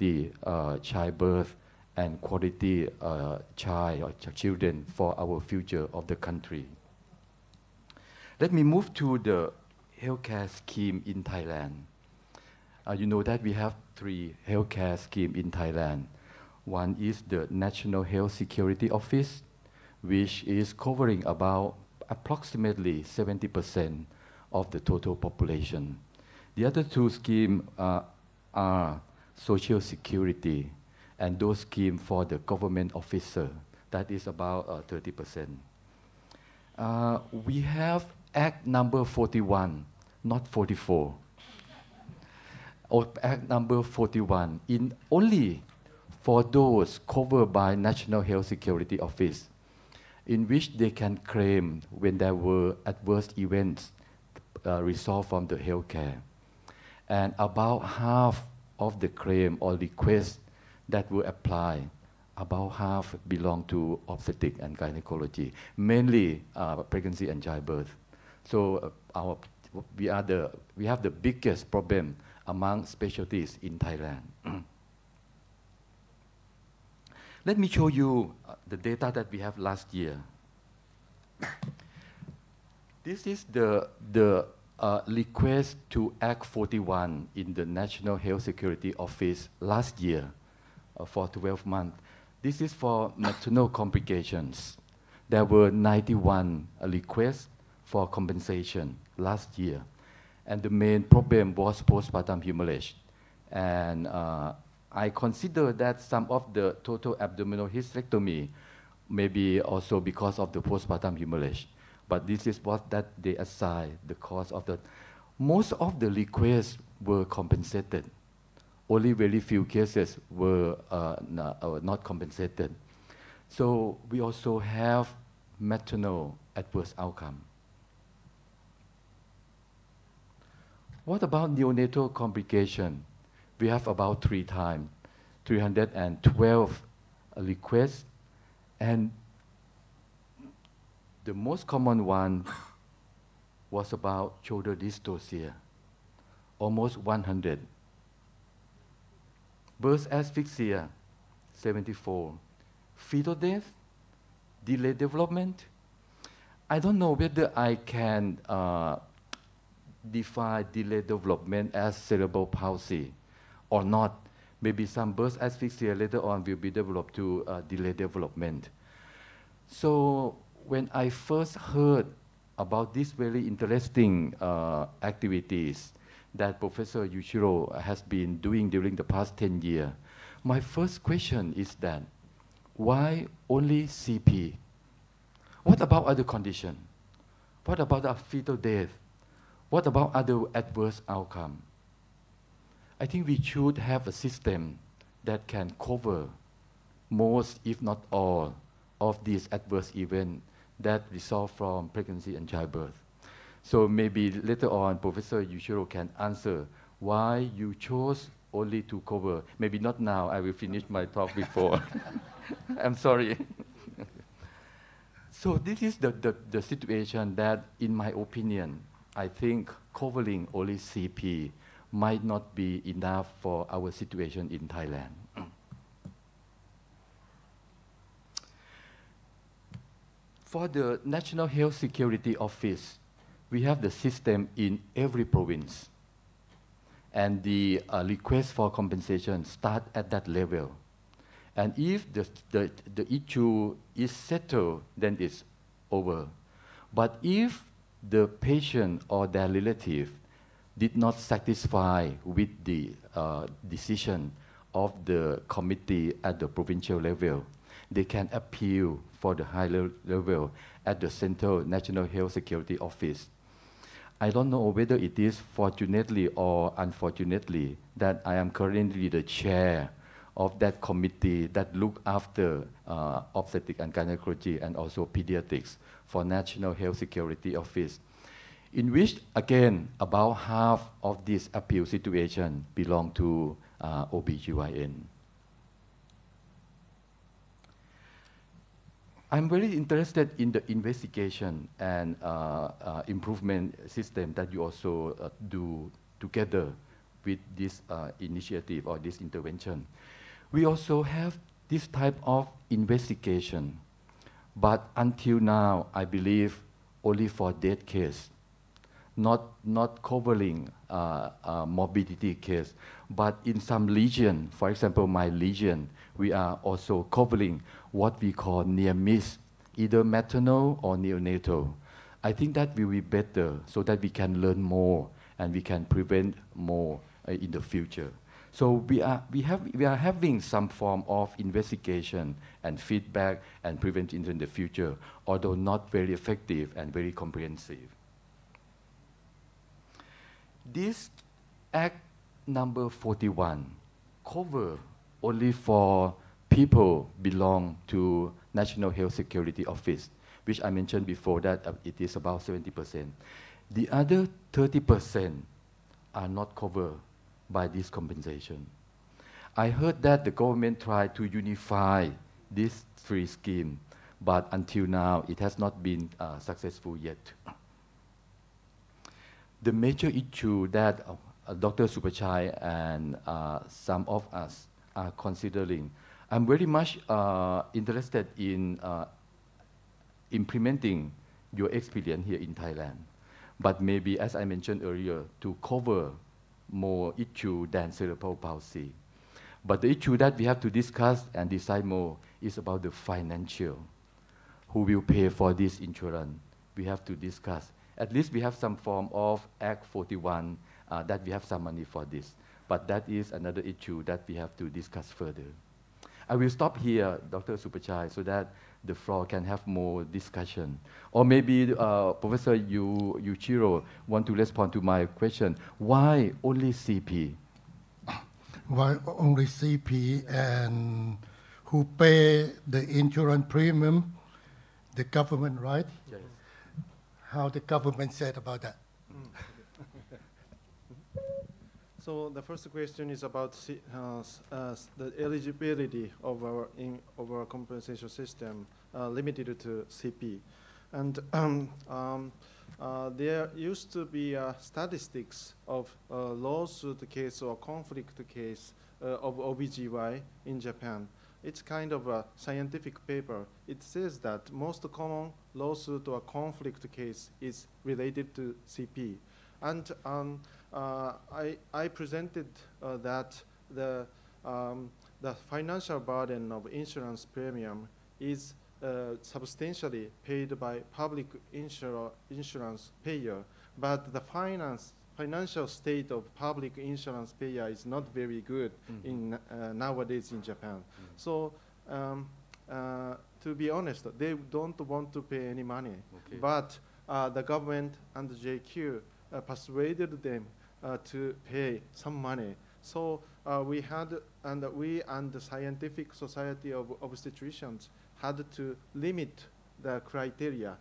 quality childbirth and quality child or children for our future of the country. Let me move to the healthcare scheme in Thailand. You know that we have 3 healthcare schemes in Thailand. One is the National Health Security Office, which is covering about approximately 70% of the total population. The other 2 schemes are Social Security, and those schemes for the government officer, that is about 30%. We have Act number 41, not 44. Or Act number 41, in only for those covered by National Health Security Office, in which they can claim when there were adverse events resolved from the healthcare. And about half of the claim or requests that were applied, about half belong to obstetric and gynecology, mainly pregnancy and childbirth. So we have the biggest problem among specialties in Thailand. Let me show you the data that we have last year. This is the request to Act 41 in the National Health Security Office last year for 12 months. This is for maternal complications. There were 91 requests for compensation last year. And the main problem was postpartum hemorrhage. And I consider that some of the total abdominal hysterectomy may be also because of the postpartum hemorrhage. But this is what that they assign the cause of the. Most of the requests were compensated. Only very few cases were not compensated. So we also have maternal adverse outcome. What about neonatal complication? We have about 3 times, 312 requests, and the most common one was about shoulder dystocia, almost 100. Birth asphyxia, 74. Fetal death, delayed development. I don't know whether I can define delayed development as cerebral palsy or not. Maybe some birth asphyxia later on will be developed to delayed development. So when I first heard about these very interesting activities that Professor Yushiro has been doing during the past 10 years, my first question is that, why only CP? What about other conditions? What about a fetal death? What about other adverse outcomes? I think we should have a system that can cover most, if not all, of these adverse events that result from pregnancy and childbirth. So maybe later on, Professor Yushiro can answer why you chose only to cover. Maybe not now, I will finish my talk before. I'm sorry. So this is the situation that, in my opinion, I think covering only CP might not be enough for our situation in Thailand. For the National Health Security Office, we have the system in every province. And the request for compensation start at that level. And if the issue is settled, then it's over. But if the patient or their relative did not satisfy with the decision of the committee at the provincial level, they can appeal for the higher level at the Central National Health Security Office. I don't know whether it is fortunately or unfortunately that I am currently the chair of that committee that look after obstetric and gynecology and also pediatrics for National Health Security Office, in which, again, about half of this appeal situation belong to OBGYN. I'm very interested in the investigation and improvement system that you also do together with this initiative or this intervention. We also have this type of investigation, but until now, I believe only for death case, not covering morbidity case, but in some region, for example, my region, we are also covering what we call near miss, either maternal or neonatal. I think that will be better so that we can learn more and we can prevent more in the future. So we are having some form of investigation and feedback and prevention in the future, although not very effective and very comprehensive. This Act number 41 cover only for people belong to National Health Security Office, which I mentioned before that it is about 70%. The other 30% are not covered by this compensation. I heard that the government tried to unify this three schemes, but until now it has not been successful yet. The major issue that Dr. Supachai and some of us are considering, I'm very much interested in implementing your experience here in Thailand. But maybe, as I mentioned earlier, to cover more issue than cerebral palsy. But the issue that we have to discuss and decide more is about the financial. Who will pay for this insurance? We have to discuss. At least we have some form of Act 41 that we have some money for this. But that is another issue that we have to discuss further. I will stop here, Dr. Supachai, so that the floor can have more discussion. Or maybe Professor Yuichiro want to respond to my question. Why only CP? Why only CP, and who pay the insurance premium? The government, right? Yes. How the government said about that? So the first question is about the eligibility of our compensation system limited to CP. And there used to be statistics of lawsuit case or conflict case of OBGY in Japan. It's kind of a scientific paper. It says that most common lawsuit or conflict case is related to CP. And I presented that the financial burden of insurance premium is substantially paid by public insurance payer, but the financial state of public insurance payer is not very good in nowadays in Japan. So to be honest, they don't want to pay any money, but the government and the JQ persuaded them to pay some money. So we and the Scientific Society of Obstetricians had to limit the criteria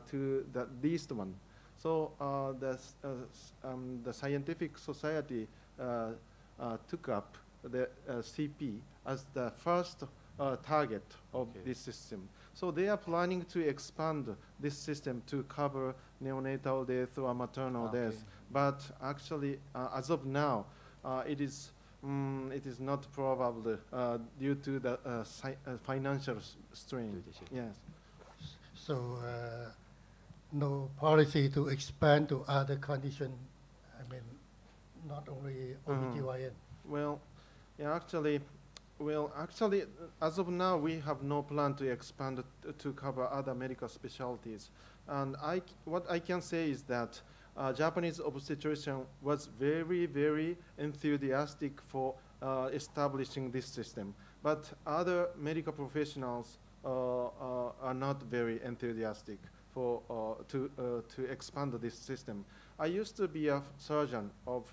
to the least one. So the Scientific Society took up the CP as the first target of this system. So they are planning to expand this system to cover neonatal death or maternal death. But actually, as of now, it is not probable due to the financial strain. Yes. So no policy to expand to other conditions. I mean, not only OBGYN. Well, yeah, actually, as of now, we have no plan to expand to cover other medical specialties. And what I can say is that Japanese obstetrician was very, very enthusiastic for establishing this system. But other medical professionals are not very enthusiastic for to expand this system. I used to be a surgeon of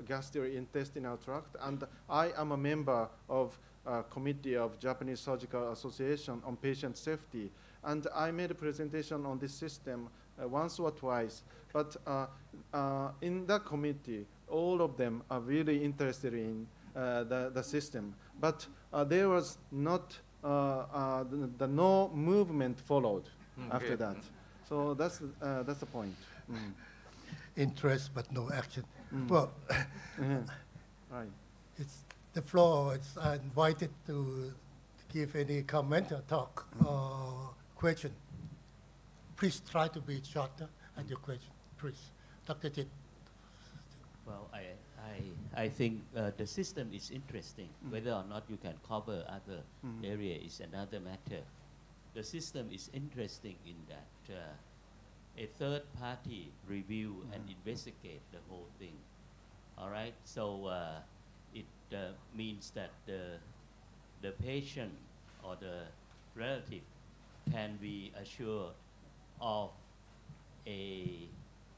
gastrointestinal tract, and I am a member of a committee of Japanese Surgical Association on patient safety. And I made a presentation on this system once or twice. But in that committee, all of them are really interested in the system. But there was not no movement followed after that. So that's the point. Interest but no action. Well, Right. it's the floor is invited to give any comment or talk or question. Please try to be shorter at your question, please. Dr. Jit. Well, I think the system is interesting. Whether or not you can cover other area is another matter. The system is interesting in that a third party review and investigate the whole thing. All right, so it means that the patient or the relative can be assured of a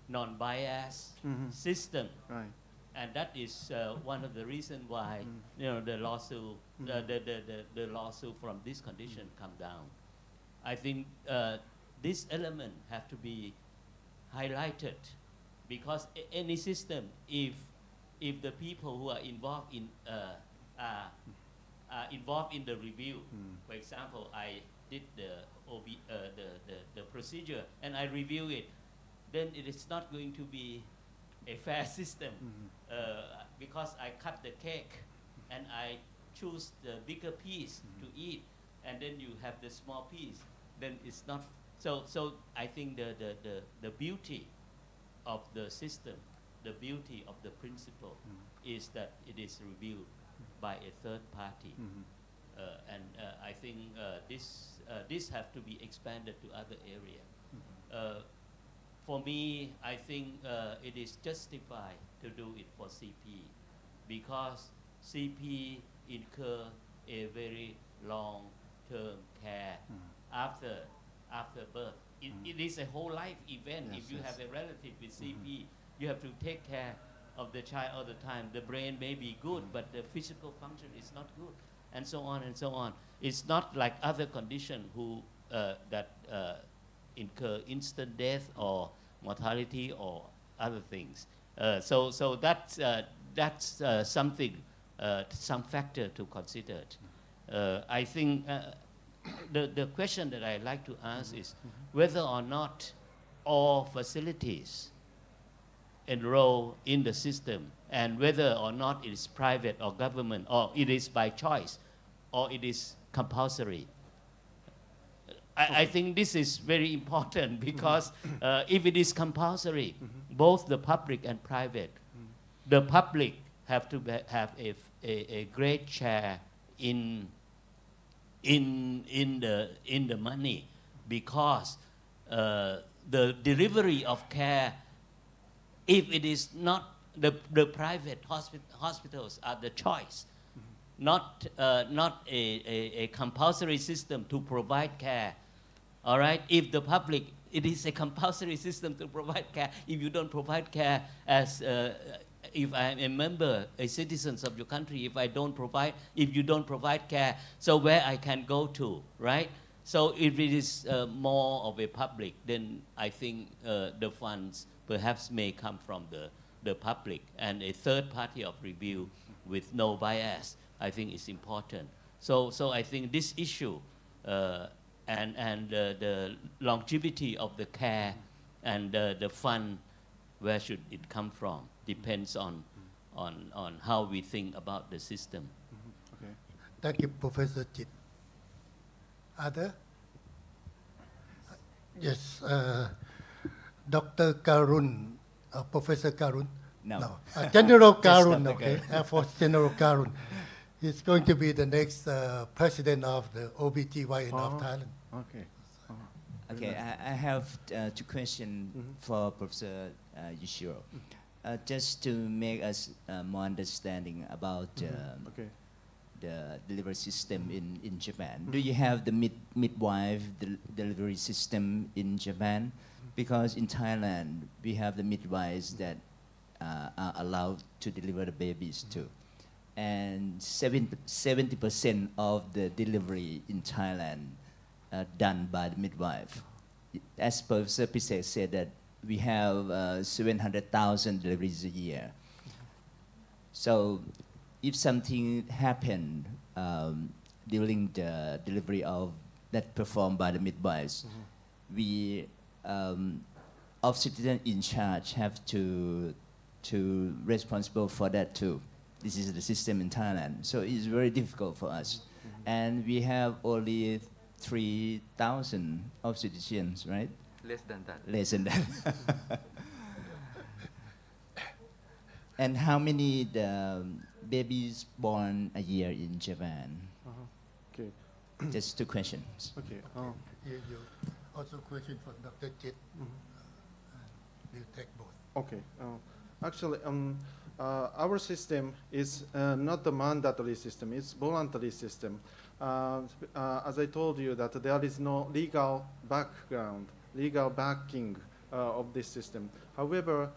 non-biased system, Right. and that is one of the reasons why the lawsuit, the lawsuit from this condition come down. I think this element have to be highlighted, because any system, if the people who are involved in involved in the review, for example, I did the procedure and I review it, then it is not going to be a fair system, because I cut the cake and I choose the bigger piece to eat, and then you have the small piece, then it's not. So I think the beauty of the system, the beauty of the principle is that it is reviewed by a third party. And I think this have to be expanded to other area. For me, I think it is justified to do it for CP, because CP incur a very long-term care after birth. It is a whole life event. Yes, if you yes. have a relative with CP, you have to take care of the child all the time. The brain may be good, but the physical function is not good, and so on and so on. It's not like other conditions who that incur instant death or mortality or other things. So that's something, some factor to consider. I think the question that I like to ask is whether or not all facilities enroll in the system, and whether or not it is private or government, or it is by choice, or it is compulsory. I think this is very important, because if it is compulsory, both the public and private, the public have to have a great share in the money, because the delivery of care, if it is not the private hospitals are the choice, not a compulsory system to provide care. All right, if the public, it is a compulsory system to provide care. If you don't provide care as if I am a member, a citizen of your country, if you don't provide care, so where I can go to, right? So if it is more of a public, then I think the funds perhaps may come from the public, and a third party of review with no bias, I think is important. So I think this issue and the longevity of the care and the fund, where should it come from, depends on how we think about the system. Okay. Thank you, Professor Jit. Other? Yes, Dr. Karun, Professor Karun. No. General Just Karun, Dr. okay, Karun. Air Force General Karun. He's going to be the next president of the OBGYN of Thailand. Okay. Okay, I have two questions for Professor Yushiro. Just to make us more understanding about Okay. the delivery system in Japan. Do you have the midwife delivery system in Japan? Because in Thailand, we have the midwives that are allowed to deliver the babies too. And 70% of the delivery in Thailand are done by the midwife. As Professor Pisek said, that we have 700,000 deliveries a year. So if something happened during the delivery of that performed by the midwives, we obstetrician in charge have to to responsible for that too. This is the system in Thailand, so it's very difficult for us. And we have only 3,000 obstetricians, right? Less than that. Less than that. And how many babies born a year in Japan? Okay. Just two questions. Okay. You also question for Dr. Jit. You take both. Okay. Actually, our system is not the mandatory system. It's voluntary system. As I told you, that there is no legal background, legal backing of this system. However,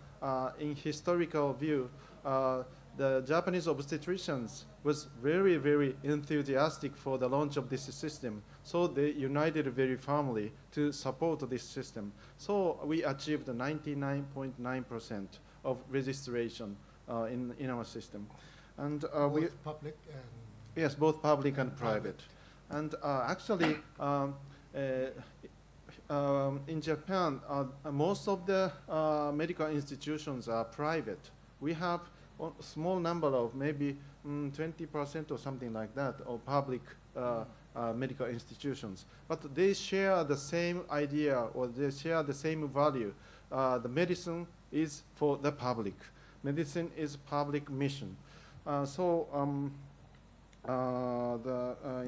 in historical view, the Japanese obstetricians was very, very enthusiastic for the launch of this system. So they united very firmly to support this system. So we achieved 99.9% of registration in our system. And we Both public and yes, both public and private. And actually, in Japan, most of the medical institutions are private. We have a small number of maybe 20% or something like that of public medical institutions. But they share the same idea, or they share the same value. The medicine is for the public. Medicine is public mission. In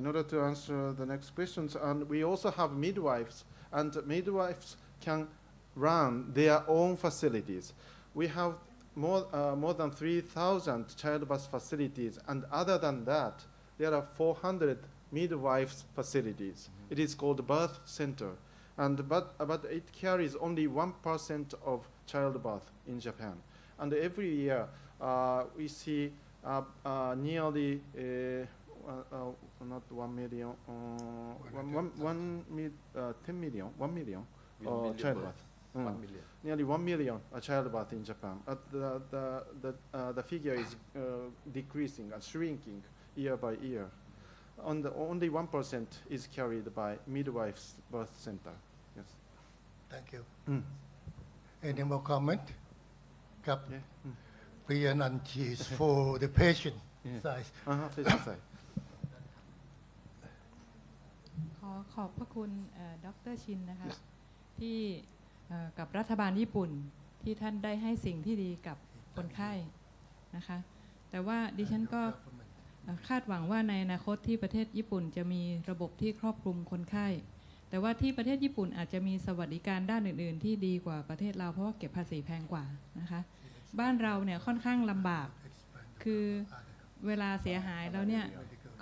order to answer the next questions, and we also have midwives, and midwives can run their own facilities. We have more than 3,000 childbirth facilities, and other than that, there are 400 midwives facilities. It is called birth center, but it carries only 1% of childbirth in Japan. And every year we see nearly not 1 million, 10 million, 1 million childbirth. 1 million. Nearly 1 million childbirth in Japan. The figure is decreasing and shrinking year by year. Only 1% is carried by midwives birth center. Yes. thank you. Any more comment? Kap, Yeah. Priyan and cheese for the patient Yeah. size. Patient side. ขอบพระคุณดร.ชินนะคะที่กับรัฐบาลญี่ปุ่นที่ท่านได้ให้สิ่งที่ดีกับคนไข้นะคะแต่ว่าดิฉันก็คาดหวังว่าในอนาคตที่ประเทศญี่ปุ่นจะมีระบบที่ครอบคลุมคนไข้แต่ว่าที่ประเทศญี่ปุ่นอาจจะมีสวัสดิการด้านอื่นๆที่ดีกว่าประเทศเราเพราะว่าเก็บภาษีแพงกว่านะคะบ้านเราเนี่ยค่อนข้างลำบากคือเวลาเสียหายแล้วเนี่ย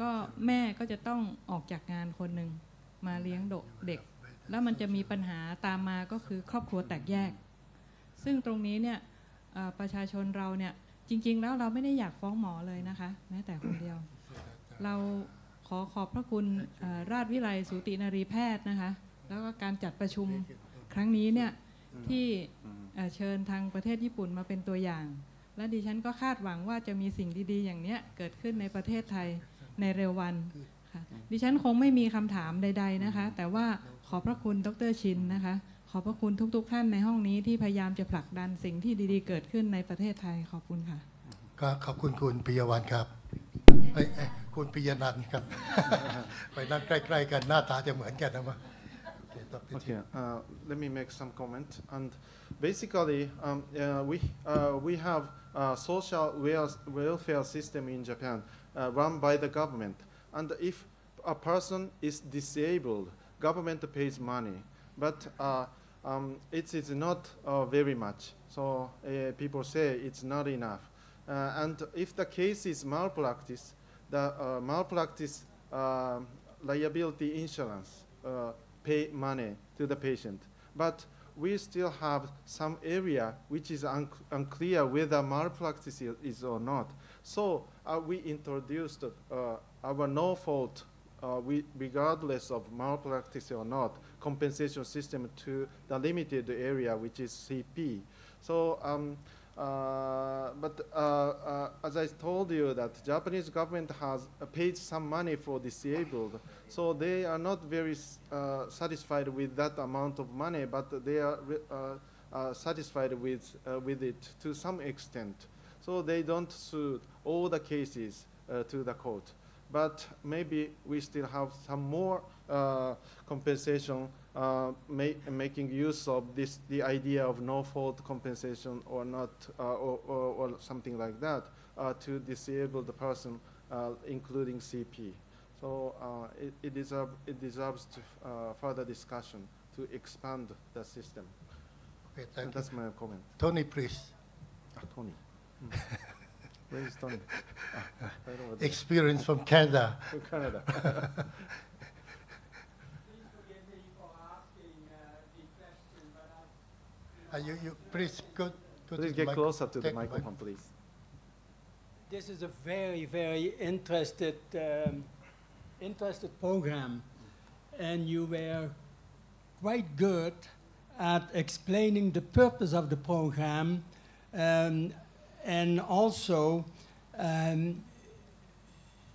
ก็แม่ก็จะต้องออกจากงานคนหนึ่งมาเลี้ยงเด็กแล้วมันจะมีปัญหาตามมาก็คือครอบครัวแตกแยกซึ่งตรงนี้เนี่ยประชาชนเราเนี่ยจริงๆแล้วเราไม่ได้อยากฟ้องหมอเลยนะคะแม้แต่คนเดียวเราขอบพระคุณราชวิไลสูตินรีแพทย์นะคะแล้วก็การจัดประชุมครั้งนี้เนี่ยที่เชิญทางประเทศญี่ปุ่นมาเป็นตัวอย่างและดิฉันก็คาดหวังว่าจะมีสิ่งดีๆอย่างนี้เกิดขึ้นในประเทศไทยในเร็ววันค่ะดิฉันคงไม่มีคำถามใดๆนะคะแต่ว่าขอบพระคุณดร.ชินนะคะขอบพระคุณทุกๆท่านในห้องนี้ที่พยายามจะผลักดันสิ่งที่ดีๆเกิดขึ้นในประเทศไทยขอบคุณค่ะก็ขอบคุณคุณปิยวัฒน์ครับคุณปิยนันท์ครับ ไปนั่งใกล้ๆกันหน้าตาจะเหมือนกันนะมั้ง Okay, let me make some comment. And basically, we have a social welfare system in Japan run by the government. And if a person is disabled, government pays money. But it is not very much. So people say it's not enough. And if the case is malpractice, the malpractice liability insurance pay money to the patient. But we still have some area which is unclear whether malpractice is or not. So we introduced our no-fault, regardless of malpractice or not, compensation system to the limited area, which is CP. So, as I told you, that Japanese government has paid some money for disabled, so they are not very satisfied with that amount of money, but they are satisfied with it to some extent. So they don't suit all the cases to the court. But maybe we still have some more compensation, making use of the idea of no-fault compensation or not, or something like that, to disable the person, including CP. So it deserves to, further discussion to expand the system. Okay, thank you. That's my comment. Tony, please. Tony. Where is Tony? Right over there. Experience from Canada. From Canada. Please forgive me for asking the question, but You please go to Please the get closer to the take microphone, please. this is a very, very interested program, and you were quite good at explaining the purpose of the program, and also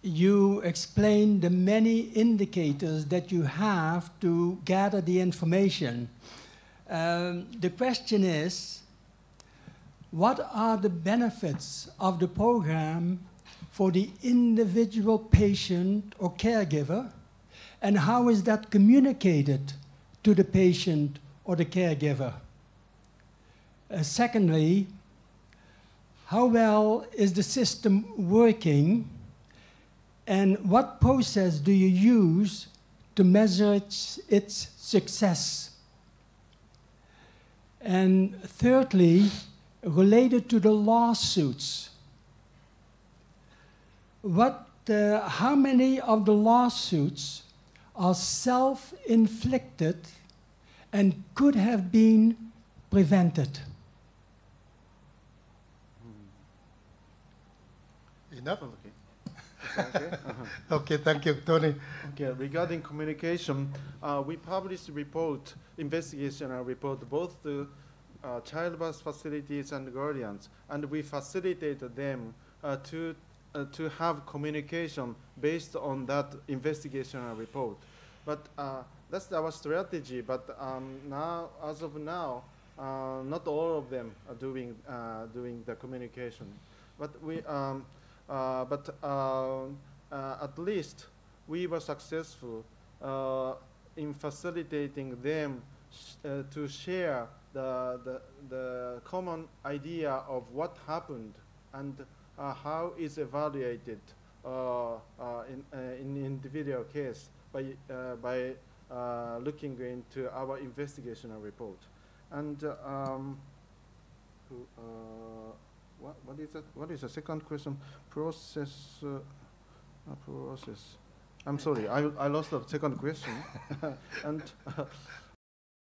you explained the many indicators that you have to gather the information. The question is, what are the benefits of the program for the individual patient or caregiver, and how is that communicated to the patient or the caregiver? Secondly, how well is the system working, and what process do you use to measure its success? And thirdly, related to the lawsuits, how many of the lawsuits are self-inflicted and could have been prevented? Enough? Okay. Okay, thank you, Tony. Okay, regarding communication, we published a report, investigational report, both to childbirth facilities and guardians, and we facilitated them to have communication based on that investigational report. But that's our strategy. But now, as of now, not all of them are doing the communication. But we. At least we were successful in facilitating them to share the common idea of what happened and how is evaluated in individual case by looking into our investigational report. And what is that? What is the second question? Process. I'm sorry, I lost the second question. And